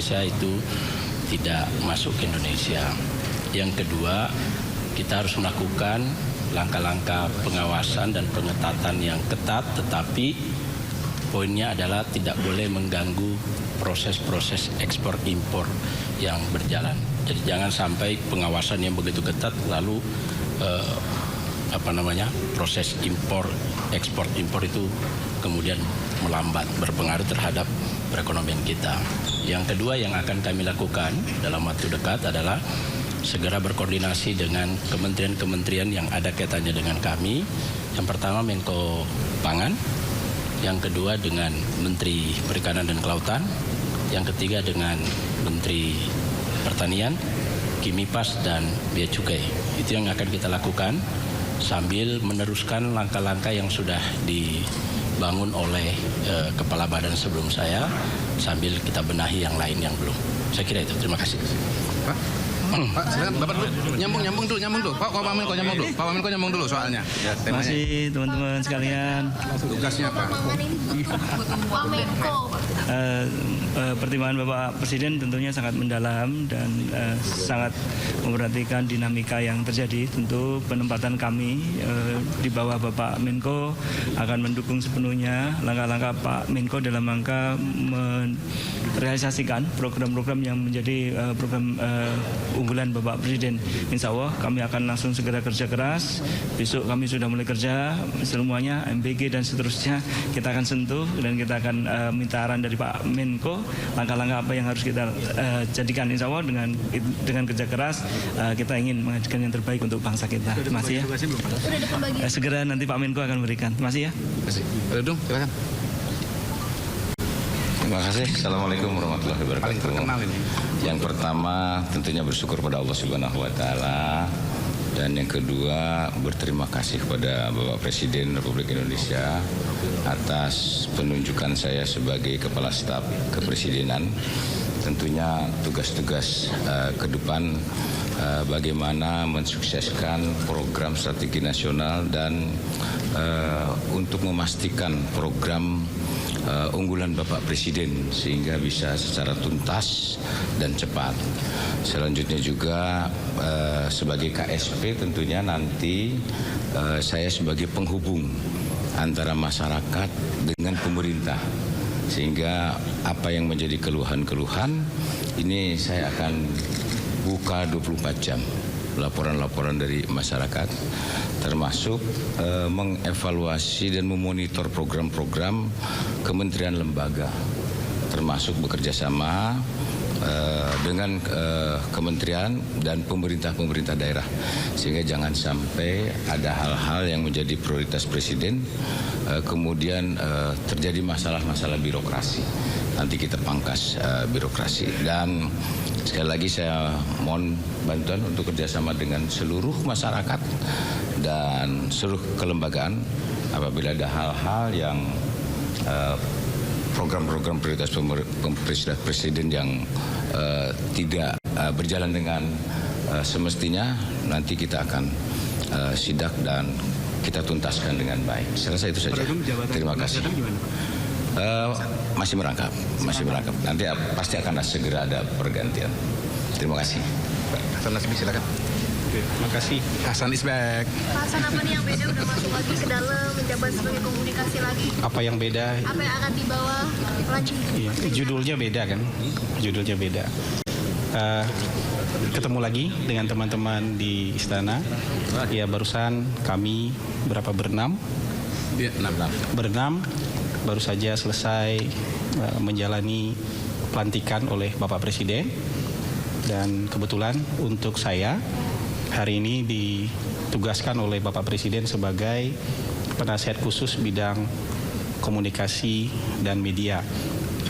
Indonesia itu tidak masuk ke Indonesia. Yang kedua, kita harus melakukan langkah-langkah pengawasan dan pengetatan yang ketat, tetapi poinnya adalah tidak boleh mengganggu proses-proses ekspor impor yang berjalan. Jadi jangan sampai pengawasan yang begitu ketat lalu proses ekspor impor itu kemudian melambat, berpengaruh terhadap perekonomian kita. Yang kedua yang akan kami lakukan dalam waktu dekat adalah segera berkoordinasi dengan kementerian-kementerian yang ada kaitannya dengan kami. Yang pertama Menko Pangan, yang kedua dengan Menteri Perikanan dan Kelautan, yang ketiga dengan Menteri Pertanian, Kimipas dan Bea Cukai. Itu yang akan kita lakukan sambil meneruskan langkah-langkah yang sudah dibangun oleh kepala badan sebelum saya, sambil kita benahi yang lain yang belum. Saya kira itu. Terima kasih. Pak, silakan Bapak dulu. Nyambung dulu. Pak Menko nyambung dulu soalnya. Ya, terima kasih teman-teman sekalian. Tugasnya Pak. Pak Menko. Pertimbangan Bapak Presiden tentunya sangat mendalam dan sangat memperhatikan dinamika yang terjadi. Tentu penempatan kami di bawah Bapak Menko akan mendukung sepenuhnya langkah-langkah Pak Menko dalam rangka merealisasikan program-program yang menjadi program unggulan Bapak Presiden. Insya Allah kami akan langsung segera kerja keras. Besok kami sudah mulai kerja semuanya, MBG dan seterusnya kita akan sentuh dan kita akan minta arahan dari Pak Menko langkah-langkah apa yang harus kita jadikan. Insya Allah dengan kerja keras kita ingin menghadirkan yang terbaik untuk bangsa kita. Terima kasih ya. Segera nanti Pak Menko akan berikan. Terima kasih ya. Terima kasih. Dudung, silakan. Terima kasih. Assalamualaikum warahmatullahi wabarakatuh. Paling terkenal ini. Yang pertama tentunya bersyukur pada Allah Subhanahu wa taala, dan yang kedua berterima kasih kepada Bapak Presiden Republik Indonesia atas penunjukan saya sebagai Kepala Staf Kepresidenan. Tentunya tugas-tugas ke depan bagaimana mensukseskan program strategi nasional dan untuk memastikan program unggulan Bapak Presiden sehingga bisa secara tuntas dan cepat. Selanjutnya juga sebagai KSP tentunya nanti saya sebagai penghubung antara masyarakat dengan pemerintah, sehingga apa yang menjadi keluhan-keluhan ini saya akan buka 24 jam laporan-laporan dari masyarakat, termasuk mengevaluasi dan memonitor program-program kementerian lembaga, termasuk bekerja sama dengan kementerian dan pemerintah daerah, sehingga jangan sampai ada hal-hal yang menjadi prioritas Presiden kemudian terjadi masalah-masalah birokrasi. Nanti kita pangkas birokrasi. Dan sekali lagi saya mohon bantuan untuk kerjasama dengan seluruh masyarakat dan seluruh kelembagaan apabila ada hal-hal yang program-program prioritas Presiden yang tidak berjalan dengan semestinya, nanti kita akan sidak dan kita tuntaskan dengan baik. Saya rasa itu saja. Terima kasih. Masih merangkap. Nanti pasti akan segera ada pergantian. Terima kasih. Hasan Nasbi, silakan. Oke, terima kasih. Hasan Isbek. Pak Hasan, apa nih yang beda udah masuk lagi ke dalam menjabat sebagai komunikasi lagi? Apa yang beda? Apa yang akan dibawa lagi? Iya, judulnya beda kan? Judulnya beda. Ketemu lagi dengan teman-teman di istana. Ya, barusan kami berenam baru saja selesai menjalani pelantikan oleh Bapak Presiden, dan kebetulan untuk saya hari ini ditugaskan oleh Bapak Presiden sebagai penasihat khusus bidang komunikasi dan media.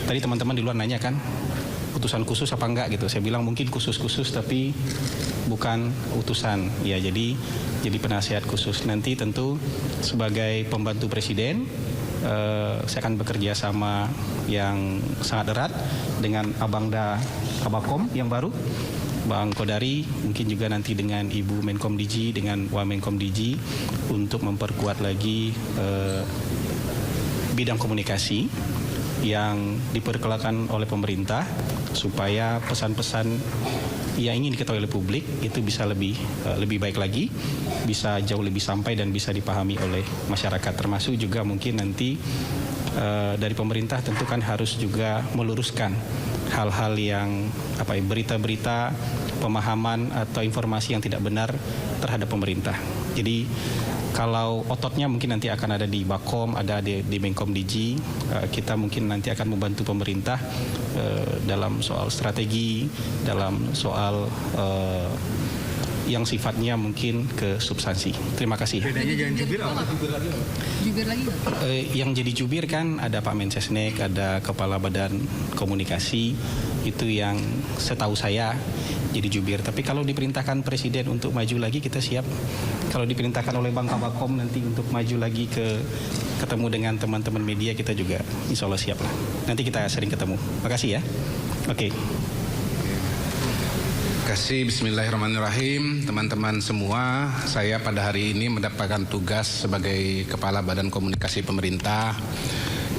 Tadi teman-teman di luar nanya kan, utusan khusus apa enggak gitu. Saya bilang mungkin khusus-khusus tapi bukan utusan. Ya, jadi penasihat khusus. Nanti tentu sebagai pembantu Presiden saya akan bekerja sama yang sangat erat dengan Abangda Kabakom yang baru, Bang Kodari, mungkin juga nanti dengan Ibu Menkom DG, dengan Wamenkom DG untuk memperkuat lagi bidang komunikasi yang diperkelakan oleh pemerintah, supaya pesan-pesan yang ingin diketahui oleh publik itu bisa lebih baik lagi, bisa jauh lebih sampai dan bisa dipahami oleh masyarakat. Termasuk juga mungkin nanti dari pemerintah tentu kan harus juga meluruskan hal-hal yang berita-berita, pemahaman atau informasi yang tidak benar terhadap pemerintah. Jadi kalau ototnya mungkin nanti akan ada di Bakom, ada di Menkom Digi, kita mungkin nanti akan membantu pemerintah dalam soal strategi, dalam soal yang sifatnya mungkin ke substansi. Terima kasih. Bedanya jangan jubir apa? Jubir lagi? Yang jadi jubir kan ada Pak Mensesnek, ada Kepala Badan Komunikasi, itu yang setahu saya jadi jubir. Tapi kalau diperintahkan Presiden untuk maju lagi, kita siap. Kalau diperintahkan oleh Bang Kabakom nanti untuk maju lagi ketemu dengan teman-teman media, kita juga insya Allah siap lah. Nanti kita sering ketemu. Makasih ya. Oke. Terima kasih. Bismillahirrahmanirrahim. Teman-teman semua, saya pada hari ini mendapatkan tugas sebagai Kepala Badan Komunikasi Pemerintah.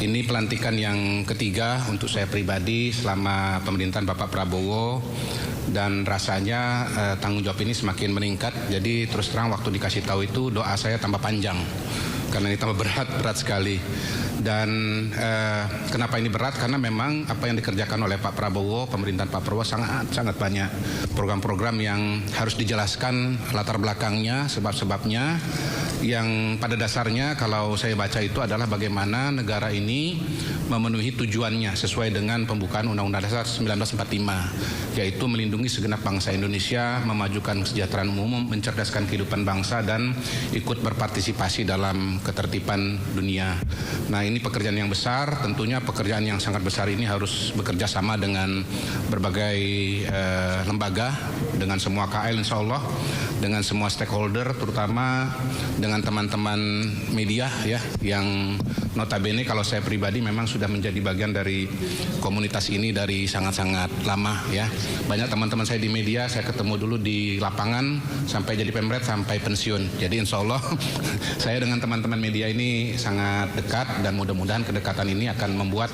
Ini pelantikan yang ketiga untuk saya pribadi selama pemerintahan Bapak Prabowo, dan rasanya tanggung jawab ini semakin meningkat. Jadi terus terang waktu dikasih tahu itu doa saya tambah panjang karena ini tambah berat sekali. Dan kenapa ini berat? Karena memang apa yang dikerjakan oleh Pak Prabowo, pemerintahan Pak Prabowo sangat banyak program-program yang harus dijelaskan latar belakangnya, sebab-sebabnya, yang pada dasarnya kalau saya baca itu adalah bagaimana negara ini memenuhi tujuannya sesuai dengan pembukaan Undang-Undang Dasar 1945, yaitu melindungi segenap bangsa Indonesia, memajukan kesejahteraan umum, mencerdaskan kehidupan bangsa, dan ikut berpartisipasi dalam ketertiban dunia. Nah, ini pekerjaan yang besar, tentunya pekerjaan yang sangat besar ini harus bekerja sama dengan berbagai lembaga, dengan semua KL insya Allah, dengan semua stakeholder, terutama dengan teman-teman media ya, yang notabene kalau saya pribadi memang sudah menjadi bagian dari komunitas ini dari sangat-sangat lama ya. Banyak teman-teman saya di media, saya ketemu dulu di lapangan sampai jadi pemret sampai pensiun. Jadi insya Allah saya dengan teman-teman media ini sangat dekat, dan mudah-mudahan kedekatan ini akan membuat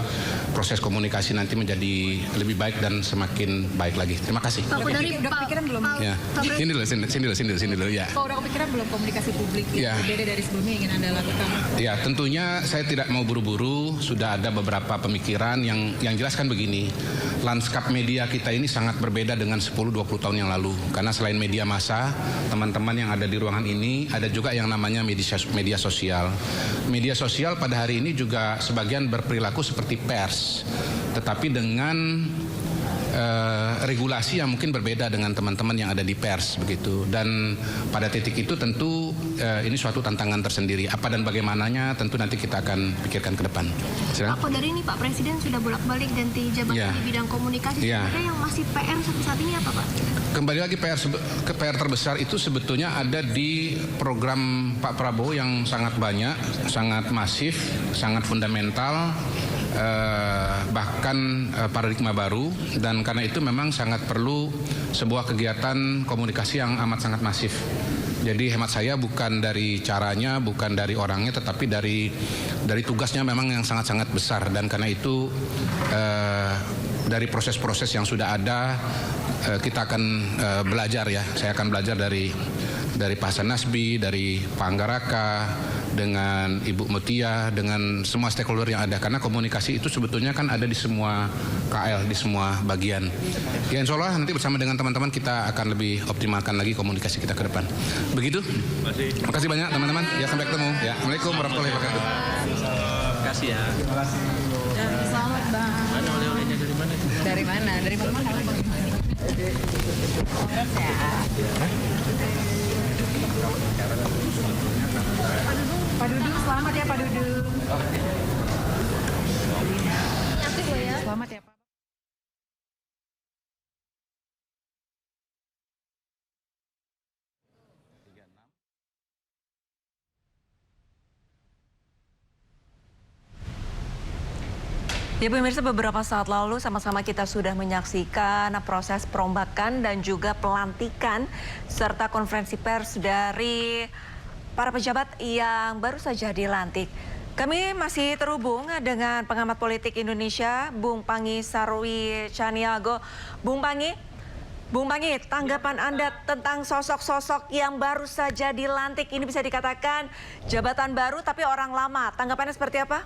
proses komunikasi nanti menjadi lebih baik dan semakin baik lagi. Terima kasih. Pak, udah kepikiran belum? Ya. Sini dulu ya. Pak, udah kepikiran belum komunikasi publik yang berbeda dari sebelumnya ingin Anda lakukan? Ya, tentunya saya tidak mau buru-buru. Sudah ada beberapa pemikiran yang jelaskan begini. Lanskap media kita ini sangat berbeda dengan 10-20 tahun yang lalu. Karena selain media massa, teman-teman yang ada di ruangan ini ada juga yang namanya media sosial. Media sosial pada hari ini juga sebagian berperilaku seperti pers, tetapi dengan regulasi yang mungkin berbeda dengan teman-teman yang ada di pers begitu. Dan pada titik itu tentu ini suatu tantangan tersendiri. Apa dan bagaimananya tentu nanti kita akan pikirkan ke depan. Pak, dari ini Pak Presiden sudah bolak-balik ganti jabatan di bidang komunikasi. Sebenarnya yang masih PR sampai saat ini apa Pak? Kembali lagi PR terbesar itu sebetulnya ada di program Pak Prabowo yang sangat banyak, sangat masif, sangat fundamental, bahkan paradigma baru, dan karena itu memang sangat perlu sebuah kegiatan komunikasi yang amat sangat masif. Jadi hemat saya bukan dari caranya, bukan dari orangnya, tetapi dari tugasnya memang yang sangat-sangat besar, dan karena itu dari proses-proses yang sudah ada kita akan belajar ya. Saya akan belajar dari Pak Hasan Nasbi, dari Pak Anggaraka, dengan Ibu Mutia, dengan semua stakeholder yang ada. Karena komunikasi itu sebetulnya kan ada di semua KL, di semua bagian. Ya insya Allah nanti bersama dengan teman-teman kita akan lebih optimalkan lagi komunikasi kita ke depan. Begitu. Terima kasih banyak teman-teman. Ya sampai ketemu. Ya. Assalamualaikum warahmatullahi wabarakatuh. Terima kasih ya. Terima kasih. Selamat Bang. Mana oleh-olehnya dari mana? Dari mana? Dari mana? Pak Dudu, selamat ya Pak Dudu. Selamat ya Pak. Ya pemirsa, beberapa saat lalu sama-sama kita sudah menyaksikan proses perombakan dan juga pelantikan serta konferensi pers dari para pejabat yang baru saja dilantik. Kami masih terhubung dengan pengamat politik Indonesia, Bung Pangi Sarwi Caniago. Bung Pangi, tanggapan Anda tentang sosok-sosok yang baru saja dilantik ini bisa dikatakan jabatan baru tapi orang lama. Tanggapannya seperti apa?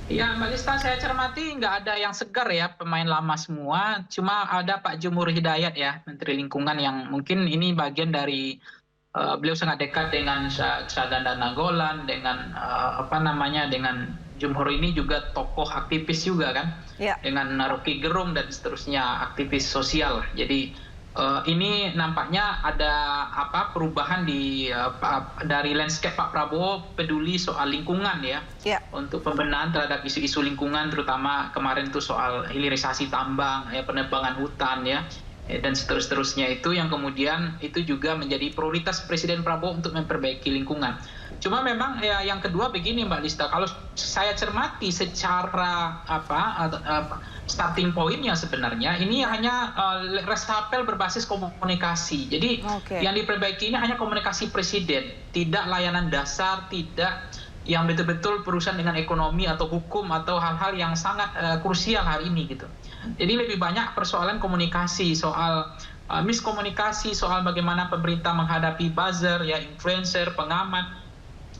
Ya, Mbak Lista, saya cermati nggak ada yang segar ya, pemain lama semua. Cuma ada Pak Jumur Hidayat ya, Menteri Lingkungan, yang mungkin ini bagian dari beliau sangat dekat dengan Saganda Nainggolan, dengan dengan Jumhur ini juga tokoh aktivis juga kan, dengan Rocky Gerung dan seterusnya, aktivis sosial. Jadi ini nampaknya ada perubahan dari landscape Pak Prabowo peduli soal lingkungan ya, untuk pembenahan terhadap isu-isu lingkungan, terutama kemarin itu soal hilirisasi tambang, penebangan hutan ya. Dan seterusnya itu yang kemudian itu juga menjadi prioritas Presiden Prabowo untuk memperbaiki lingkungan. Cuma memang ya, yang kedua begini Mbak Lista, kalau saya cermati secara starting point-nya sebenarnya ini hanya reshuffle berbasis komunikasi. Jadi yang diperbaiki ini hanya komunikasi Presiden, tidak layanan dasar, tidak yang betul-betul berurusan dengan ekonomi atau hukum atau hal-hal yang sangat krusial hari ini gitu. Jadi lebih banyak persoalan komunikasi, soal miskomunikasi, soal bagaimana pemerintah menghadapi buzzer, ya influencer, pengamat,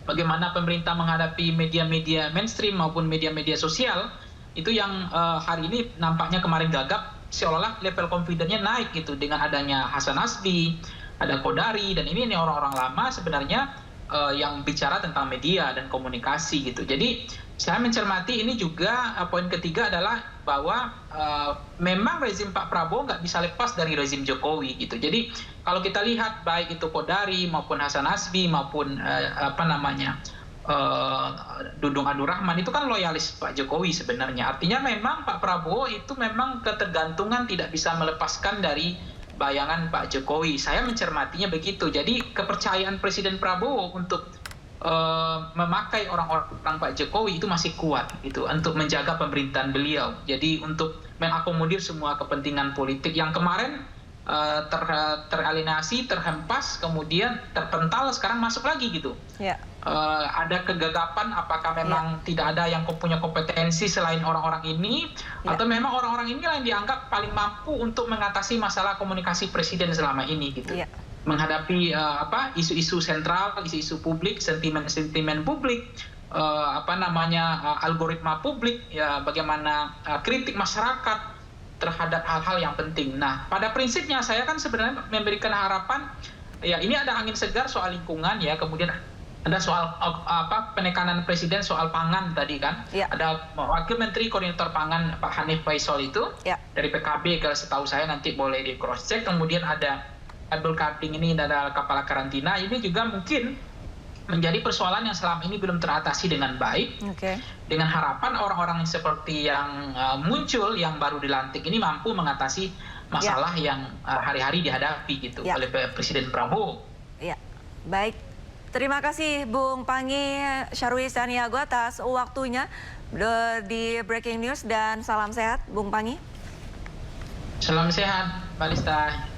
bagaimana pemerintah menghadapi media-media mainstream maupun media-media sosial, itu yang hari ini nampaknya kemarin gagap, seolah-olah level confidence-nya naik gitu dengan adanya Hasan Nasbi, ada Kodari, dan ini orang-orang lama sebenarnya yang bicara tentang media dan komunikasi gitu. Jadi saya mencermati ini juga poin ketiga adalah bahwa memang rezim Pak Prabowo nggak bisa lepas dari rezim Jokowi gitu. Jadi kalau kita lihat baik itu Kodari maupun Hasan Nasbi maupun Dudung Abdul Rahman itu kan loyalis Pak Jokowi sebenarnya. Artinya memang Pak Prabowo itu memang ketergantungan tidak bisa melepaskan dari bayangan Pak Jokowi. Saya mencermatinya begitu. Jadi kepercayaan Presiden Prabowo untuk memakai orang-orang Pak Jokowi itu masih kuat gitu untuk menjaga pemerintahan beliau. Jadi untuk mengakomodir semua kepentingan politik yang kemarin teralienasi, terhempas, kemudian terpental, sekarang masuk lagi gitu. Ada kegagapan apakah memang tidak ada yang punya kompetensi selain orang-orang ini, atau memang orang-orang ini yang dianggap paling mampu untuk mengatasi masalah komunikasi Presiden selama ini gitu. Menghadapi isu-isu sentral, isu-isu publik, sentimen publik, algoritma publik, ya bagaimana kritik masyarakat terhadap hal-hal yang penting. Nah, pada prinsipnya saya kan sebenarnya memberikan harapan, ya ini ada angin segar soal lingkungan ya, kemudian ada soal penekanan Presiden soal pangan tadi kan. Ada Wakil Menteri Koordinator Pangan Pak Hanif Faisal itu dari PKB, kalau setahu saya nanti boleh di cross check. Kemudian ada Abdul Kapling ini adalah kepala karantina. Ini juga mungkin menjadi persoalan yang selama ini belum teratasi dengan baik. Dengan harapan orang-orang seperti yang muncul, yang baru dilantik ini mampu mengatasi masalah yang hari-hari dihadapi gitu oleh Presiden Prabowo. Baik. Terima kasih Bung Pangi Sarwi Caniago atas waktunya di Breaking News, dan salam sehat Bung Pangi. Salam sehat Mbak Lista.